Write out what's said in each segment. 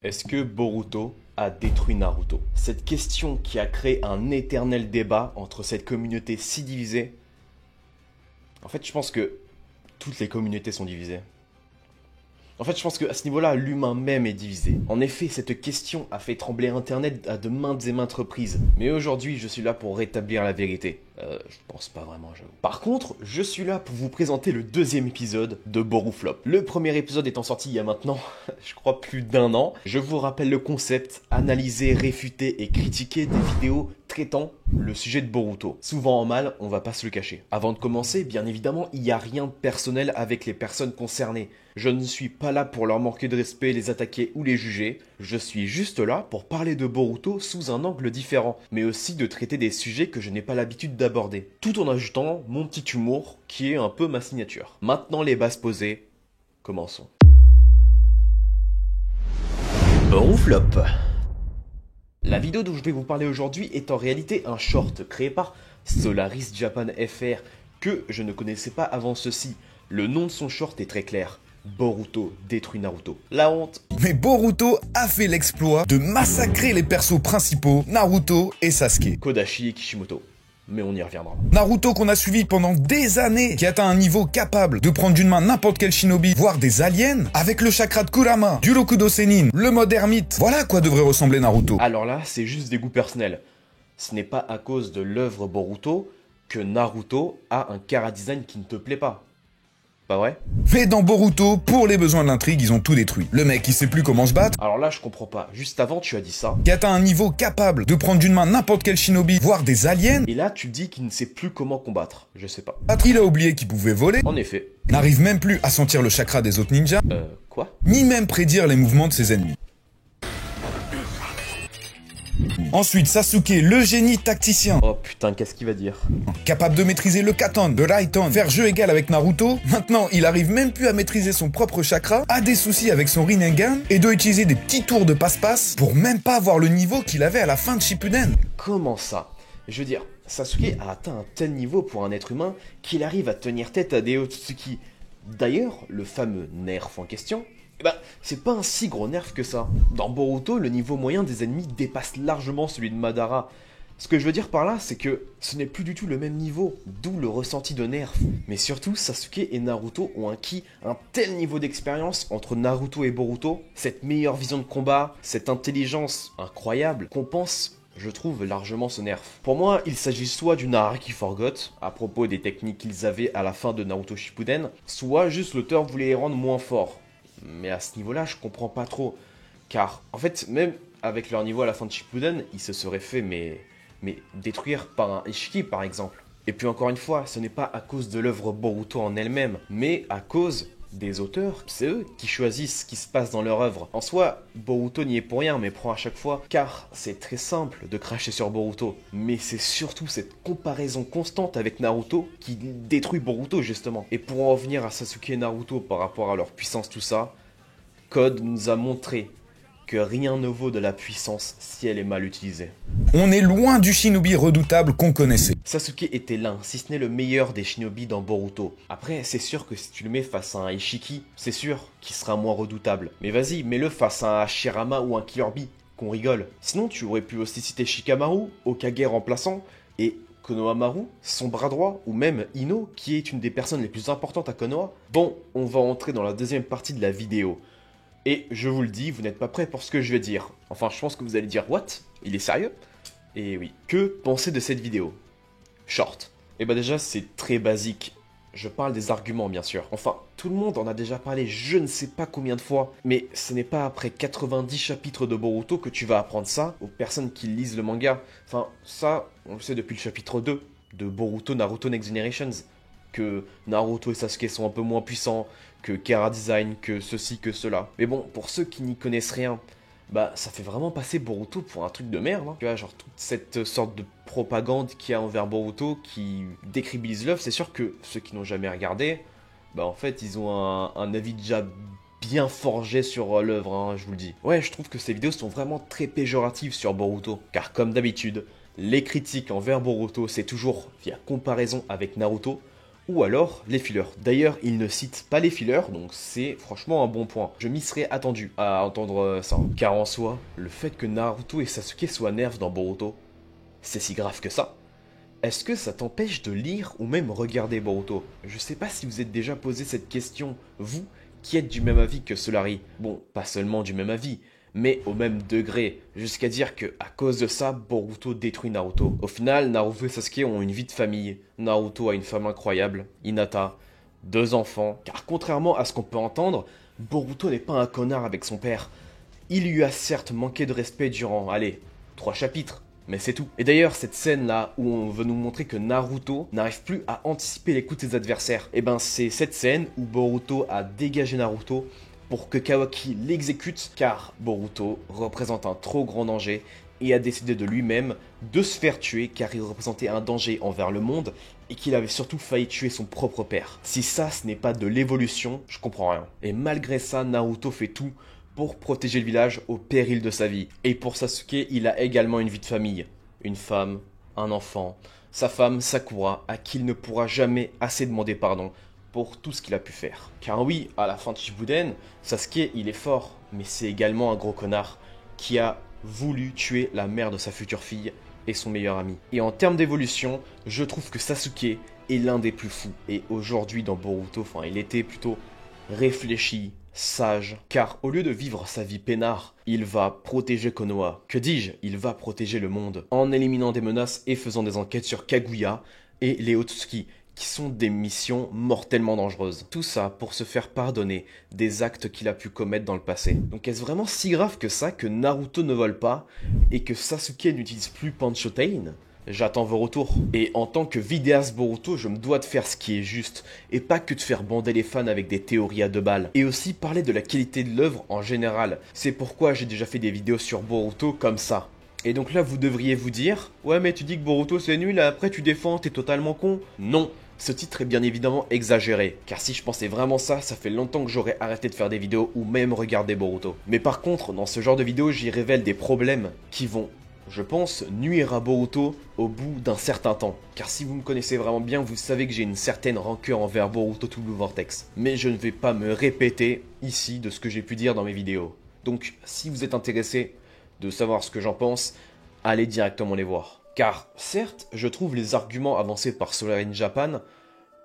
Est-ce que Boruto a détruit Naruto? Cette question qui a créé un éternel débat entre cette communauté si divisée. En fait, je pense que toutes les communautés sont divisées. En fait, je pense qu'à ce niveau-là, l'humain même est divisé. En effet, cette question a fait trembler Internet à de maintes et maintes reprises. Mais aujourd'hui, je suis là pour rétablir la vérité. Je pense pas vraiment, j'avoue. Par contre, je suis là pour vous présenter le deuxième épisode de Boruflop. Le premier épisode étant sorti il y a maintenant, je crois, plus d'1 an. Je vous rappelle le concept, analyser, réfuter et critiquer des vidéos traitant le sujet de Boruto. Souvent en mal, on va pas se le cacher. Avant de commencer, bien évidemment, il n'y a rien de personnel avec les personnes concernées. Je ne suis pas là pour leur manquer de respect, les attaquer ou les juger. Je suis juste là pour parler de Boruto sous un angle différent, mais aussi de traiter des sujets que je n'ai pas l'habitude d'aborder, tout en ajoutant mon petit humour qui est un peu ma signature. Maintenant les bases posées, commençons. Boruflop. La vidéo dont je vais vous parler aujourd'hui est en réalité un short créé par Solaris Japan FR que je ne connaissais pas avant ceci. Le nom de son short est très clair. Boruto détruit Naruto. La honte. Mais Boruto a fait l'exploit de massacrer les persos principaux, Naruto et Sasuke. Kodashi et Kishimoto. Mais on y reviendra. Naruto qu'on a suivi pendant des années, qui atteint un niveau capable de prendre d'une main n'importe quel shinobi, voire des aliens, avec le chakra de Kurama, du Rokudo Sennin, le mode ermite. Voilà à quoi devrait ressembler Naruto. Alors là, c'est juste des goûts personnels. Ce n'est pas à cause de l'œuvre Boruto que Naruto a un chara-design qui ne te plaît pas. Pas vrai? Mais dans Boruto, pour les besoins de l'intrigue, ils ont tout détruit. Le mec, il sait plus comment se battre, Alors là, je comprends pas. Juste avant, tu as dit ça. qui atteint un niveau capable de prendre d'une main n'importe quel shinobi, voire des aliens. Et là, tu dis qu'il ne sait plus comment combattre. Je sais pas. Il a oublié qu'il pouvait voler, En effet. n'arrive même plus à sentir le chakra des autres ninjas, Quoi? ni même prédire les mouvements de ses ennemis. Ensuite, Sasuke, le génie tacticien, Oh putain, qu'est-ce qu'il va dire? capable de maîtriser le Katon, le Raiton, faire jeu égal avec Naruto. Maintenant, il arrive même plus à maîtriser son propre chakra, a des soucis avec son Rinnegan, et doit utiliser des petits tours de passe-passe pour même pas avoir le niveau qu'il avait à la fin de Shippuden. Comment ça? Je veux dire, Sasuke a atteint un tel niveau pour un être humain qu'il arrive à tenir tête à des Otsutsuki. D'ailleurs, le fameux nerf en question, c'est pas un si gros nerf que ça. Dans Boruto, le niveau moyen des ennemis dépasse largement celui de Madara. Ce que je veux dire par là, c'est que ce n'est plus du tout le même niveau, d'où le ressenti de nerf. Mais surtout, Sasuke et Naruto ont acquis un tel niveau d'expérience entre Naruto et Boruto, cette meilleure vision de combat, cette intelligence incroyable, qu'on pense, je trouve, largement ce nerf. Pour moi, il s'agit soit d'une Araki Forgot, à propos des techniques qu'ils avaient à la fin de Naruto Shippuden, soit juste l'auteur voulait les rendre moins forts. Mais à ce niveau-là, je comprends pas trop. Car, en fait, même avec leur niveau à la fin de Shippuden, ils se seraient fait, mais détruire par un Ishiki, par exemple. Et puis encore une fois, ce n'est pas à cause de l'œuvre Boruto en elle-même, mais à cause des auteurs. C'est eux qui choisissent ce qui se passe dans leur œuvre. En soi, Boruto n'y est pour rien, mais prend à chaque fois, car c'est très simple de cracher sur Boruto. Mais c'est surtout cette comparaison constante avec Naruto qui détruit Boruto, justement. Et pour en revenir à Sasuke et Naruto par rapport à leur puissance, tout ça, Code nous a montré que rien ne vaut de la puissance si elle est mal utilisée. On est loin du shinobi redoutable qu'on connaissait. Sasuke était l'un, si ce n'est le meilleur des shinobi dans Boruto. Après, c'est sûr que si tu le mets face à un Ishiki, c'est sûr qu'il sera moins redoutable. Mais vas-y, mets-le face à un Hashirama ou un Killer Bee, qu'on rigole. Sinon, tu aurais pu aussi citer Shikamaru, Hokage remplaçant, et Konohamaru, son bras droit, ou même Ino, qui est une des personnes les plus importantes à Konoha. Bon, on va entrer dans la deuxième partie de la vidéo. Et je vous le dis, vous n'êtes pas prêts pour ce que je vais dire. Enfin, je pense que vous allez dire « What? Il est sérieux ?» Et oui. Que penser de cette vidéo? Short. Et déjà, c'est très basique. Je parle des arguments, bien sûr. Enfin, tout le monde en a déjà parlé je ne sais pas combien de fois. Mais ce n'est pas après 90 chapitres de Boruto que tu vas apprendre ça aux personnes qui lisent le manga. Enfin, ça, on le sait depuis le chapitre 2 de Boruto Naruto Next Generations. Que Naruto et Sasuke sont un peu moins puissants, que Chara Design, que ceci, que cela. Mais bon, pour ceux qui n'y connaissent rien, ça fait vraiment passer Boruto pour un truc de merde. Hein. Tu vois, genre toute cette sorte de propagande qu'il y a envers Boruto qui décribilise l'œuvre, c'est sûr que ceux qui n'ont jamais regardé, en fait, ils ont un avis déjà bien forgé sur l'œuvre, hein, je vous le dis. Ouais, je trouve que ces vidéos sont vraiment très péjoratives sur Boruto, car comme d'habitude, les critiques envers Boruto, c'est toujours via comparaison avec Naruto, ou alors les fillers. D'ailleurs, il ne cite pas les fillers, donc c'est franchement un bon point. Je m'y serais attendu à entendre ça. Car en soi, le fait que Naruto et Sasuke soient nerfs dans Boruto, c'est si grave que ça. Est-ce que ça t'empêche de lire ou même regarder Boruto? Je sais pas si vous êtes déjà posé cette question, vous qui êtes du même avis que Solari. Bon, pas seulement du même avis, mais au même degré, jusqu'à dire que à cause de ça, Boruto détruit Naruto. Au final, Naruto et Sasuke ont une vie de famille. Naruto a une femme incroyable, Hinata, 2 enfants, car contrairement à ce qu'on peut entendre, Boruto n'est pas un connard avec son père. Il lui a certes manqué de respect durant, allez, 3 chapitres, mais c'est tout. Et d'ailleurs, cette scène-là, où on veut nous montrer que Naruto n'arrive plus à anticiper les coups de ses adversaires, et ben c'est cette scène où Boruto a dégagé Naruto pour que Kawaki l'exécute, car Boruto représente un trop grand danger et a décidé de lui-même de se faire tuer car il représentait un danger envers le monde et qu'il avait surtout failli tuer son propre père. Si ça, ce n'est pas de l'évolution, je comprends rien. Et malgré ça, Naruto fait tout pour protéger le village au péril de sa vie. Et pour Sasuke, il a également une vie de famille. Une femme, un enfant, sa femme Sakura, à qui il ne pourra jamais assez demander pardon pour tout ce qu'il a pu faire. Car oui, à la fin de Shippuden, Sasuke, il est fort, mais c'est également un gros connard qui a voulu tuer la mère de sa future fille et son meilleur ami. Et en termes d'évolution, je trouve que Sasuke est l'un des plus fous. Et aujourd'hui dans Boruto, il était plutôt réfléchi, sage, car au lieu de vivre sa vie peinard, il va protéger Konoha. Que dis-je? Il va protéger le monde en éliminant des menaces et faisant des enquêtes sur Kaguya et les Otsuki, qui sont des missions mortellement dangereuses. Tout ça pour se faire pardonner des actes qu'il a pu commettre dans le passé. Donc est-ce vraiment si grave que ça que Naruto ne vole pas et que Sasuke n'utilise plus Panchotain? J'attends vos retours. Et en tant que vidéaste Boruto, je me dois de faire ce qui est juste, et pas que de faire bander les fans avec des théories à 2 balles. Et aussi parler de la qualité de l'œuvre en général. C'est pourquoi j'ai déjà fait des vidéos sur Boruto comme ça. Et donc là, vous devriez vous dire, ouais mais tu dis que Boruto c'est nul, et après tu défends, t'es totalement con. Non, ce titre est bien évidemment exagéré, car si je pensais vraiment ça, ça fait longtemps que j'aurais arrêté de faire des vidéos ou même regarder Boruto. Mais par contre, dans ce genre de vidéos, j'y révèle des problèmes qui vont, je pense, nuire à Boruto au bout d'un certain temps. Car si vous me connaissez vraiment bien, vous savez que j'ai une certaine rancœur envers Boruto True Blue Vortex. Mais je ne vais pas me répéter ici de ce que j'ai pu dire dans mes vidéos. Donc, si vous êtes intéressé de savoir ce que j'en pense, allez directement les voir. Car, certes, je trouve les arguments avancés par Solarin Japan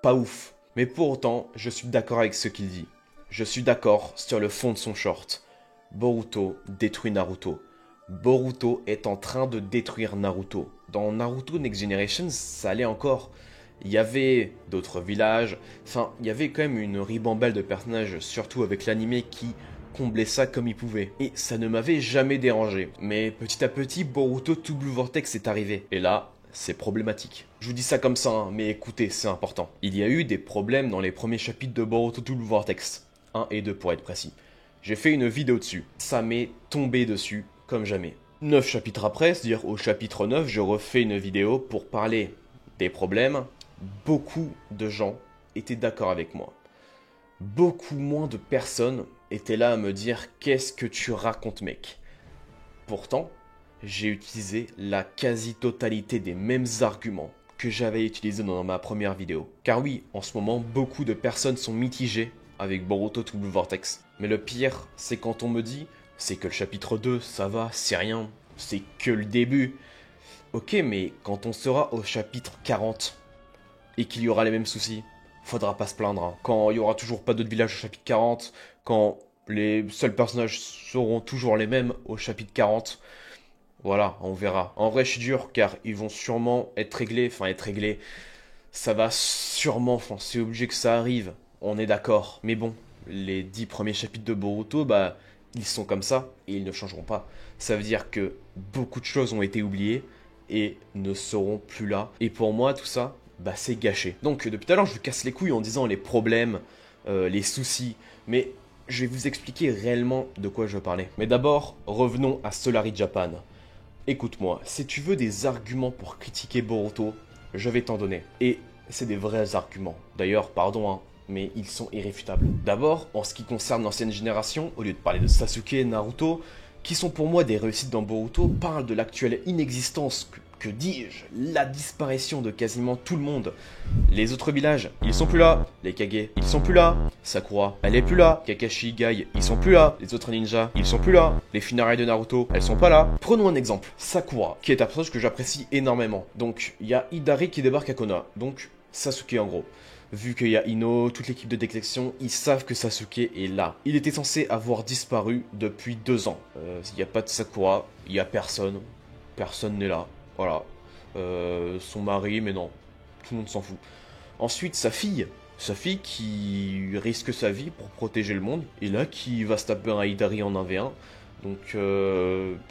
pas ouf. Mais pour autant, je suis d'accord avec ce qu'il dit. Je suis d'accord sur le fond de son short. Boruto détruit Naruto. Boruto est en train de détruire Naruto. Dans Naruto Next Generation, ça allait encore. Il y avait d'autres villages, il y avait quand même une ribambelle de personnages, surtout avec l'anime qui comblait ça comme il pouvait. Et ça ne m'avait jamais dérangé. Mais petit à petit, Boruto True Blue Vortex est arrivé. Et là, c'est problématique. Je vous dis ça comme ça, mais écoutez, c'est important. Il y a eu des problèmes dans les premiers chapitres de Boruto True Blue Vortex. 1 et 2 pour être précis. J'ai fait une vidéo dessus. Ça m'est tombé dessus comme jamais. 9 chapitres après, c'est-à-dire au chapitre 9, je refais une vidéo pour parler des problèmes. Beaucoup de gens étaient d'accord avec moi. Beaucoup moins de personnes étaient là à me dire « Qu'est-ce que tu racontes, mec ?» Pourtant, j'ai utilisé la quasi-totalité des mêmes arguments que j'avais utilisés dans ma première vidéo. Car oui, en ce moment, beaucoup de personnes sont mitigées avec Boruto True Blue Vortex. Mais le pire, c'est quand on me dit « C'est que le chapitre 2, ça va, c'est rien, c'est que le début. » Ok, mais quand on sera au chapitre 40 et qu'il y aura les mêmes soucis, faudra pas se plaindre. Hein. Quand il y aura toujours pas d'autres villages au chapitre 40, quand les seuls personnages seront toujours les mêmes au chapitre 40, voilà, on verra. En vrai, je suis dur car ils vont sûrement être réglés. Ça va sûrement, c'est obligé que ça arrive. On est d'accord. Mais bon, les 10 premiers chapitres de Boruto, ils sont comme ça et ils ne changeront pas. Ça veut dire que beaucoup de choses ont été oubliées et ne seront plus là. Et pour moi, tout ça, c'est gâché. Donc, depuis tout à l'heure, je vous casse les couilles en disant les problèmes, les soucis. Mais je vais vous expliquer réellement de quoi je veux parler. Mais d'abord, revenons à Solari Japan. Écoute-moi, si tu veux des arguments pour critiquer Boruto, je vais t'en donner. Et c'est des vrais arguments. D'ailleurs, pardon, mais ils sont irréfutables. D'abord, en ce qui concerne l'ancienne génération, au lieu de parler de Sasuke et Naruto, qui sont pour moi des réussites dans Boruto, parle de l'actuelle inexistence que dis-je, la disparition de quasiment tout le monde. Les autres villages, ils sont plus là. Les Kage, ils sont plus là. Sakura, elle est plus là. Kakashi, Guy, ils sont plus là. Les autres ninjas, ils sont plus là. Les funérailles de Naruto, elles sont pas là. Prenons un exemple, Sakura, qui est un personnage que j'apprécie énormément. Donc, il y a Hidari qui débarque à Konoha. Donc, Sasuke en gros. Vu qu'il y a Ino, toute l'équipe de détection, ils savent que Sasuke est là. Il était censé avoir disparu depuis 2 ans. Il n'y a pas de Sakura, il n'y a personne. Personne n'est là. Voilà. Son mari, mais non. Tout le monde s'en fout. Ensuite, sa fille qui risque sa vie pour protéger le monde. Et là, qui va se taper un Hidari en 1v1. Donc,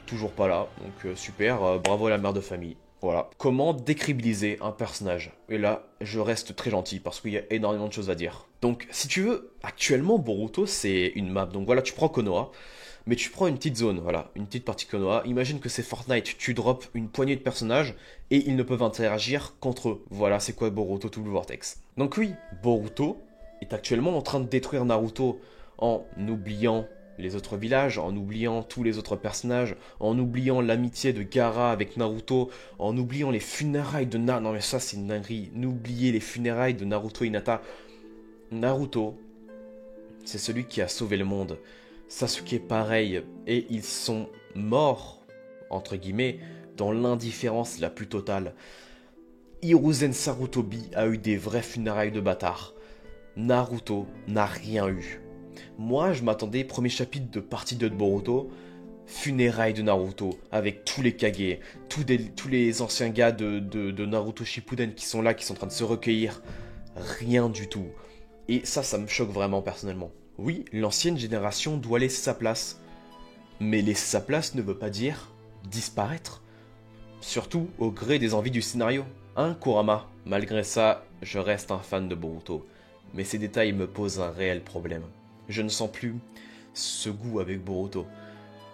toujours pas là. Donc, super. Bravo à la mère de famille. Voilà. Comment décribiliser un personnage? Et là, je reste très gentil parce qu'il y a énormément de choses à dire. Donc, si tu veux, actuellement, Boruto, c'est une map. Donc voilà, tu prends Konoha. Mais tu prends une petite zone, voilà, une petite partie Konoha. Imagine que c'est Fortnite, tu drops une poignée de personnages et ils ne peuvent interagir qu'entre eux. Voilà, c'est quoi Boruto Double Vortex. Donc oui, Boruto est actuellement en train de détruire Naruto en oubliant les autres villages, en oubliant tous les autres personnages, en oubliant l'amitié de Gaara avec Naruto, en oubliant les funérailles de Non mais ça c'est une dinguerie, n'oubliez les funérailles de Naruto et Hinata. Naruto, c'est celui qui a sauvé le monde. Sasuke pareil, et ils sont morts, entre guillemets, dans l'indifférence la plus totale. Hiruzen Sarutobi a eu des vrais funérailles de bâtard. Naruto n'a rien eu. Moi, je m'attendais, premier chapitre de partie 2 de Boruto, funérailles de Naruto, avec tous les Kage, tous les anciens gars de Naruto Shippuden qui sont là, qui sont en train de se recueillir. Rien du tout. Et ça me choque vraiment personnellement. Oui, l'ancienne génération doit laisser sa place. Mais laisser sa place ne veut pas dire disparaître. Surtout au gré des envies du scénario. Hein, Kurama? Malgré ça, je reste un fan de Boruto. Mais ces détails me posent un réel problème. Je ne sens plus ce goût avec Boruto.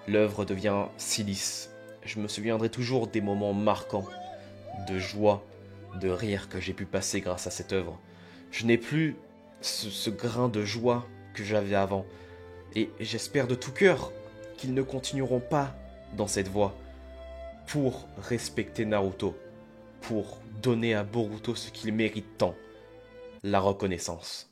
L'œuvre devient si lisse. Je me souviendrai toujours des moments marquants, de joie, de rire que j'ai pu passer grâce à cette œuvre. Je n'ai plus ce grain de joie que j'avais avant. Et j'espère de tout cœur qu'ils ne continueront pas dans cette voie pour respecter Naruto, pour donner à Boruto ce qu'il mérite tant, la reconnaissance.